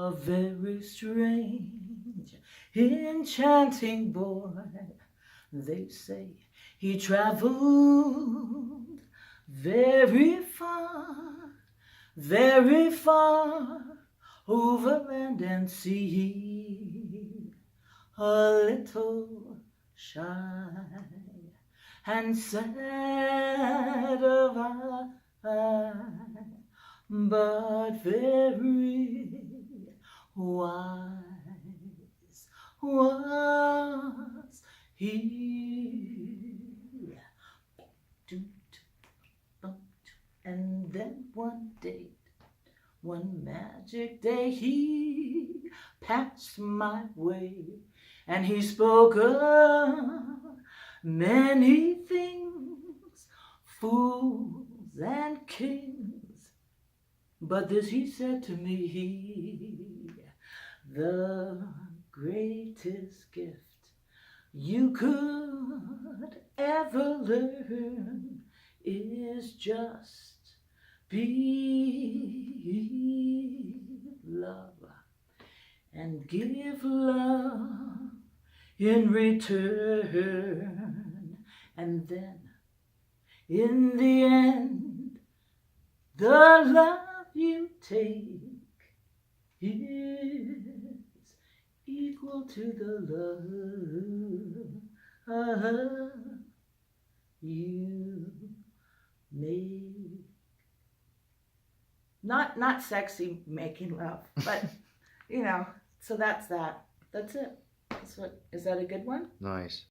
A very strange, enchanting boy. They say he traveled very far, over land and sea. A little shy and sad of eye, but very wise was he. And then one magic day, he passed my way, and he spoke of many things, fools and kings. But this he said to me: the greatest gift you could ever learn is just be love, and give love in return. And then in the end, the love you take is equal to the love you make. Not sexy making love, but so that's that. That's it. Is that a good one? Nice.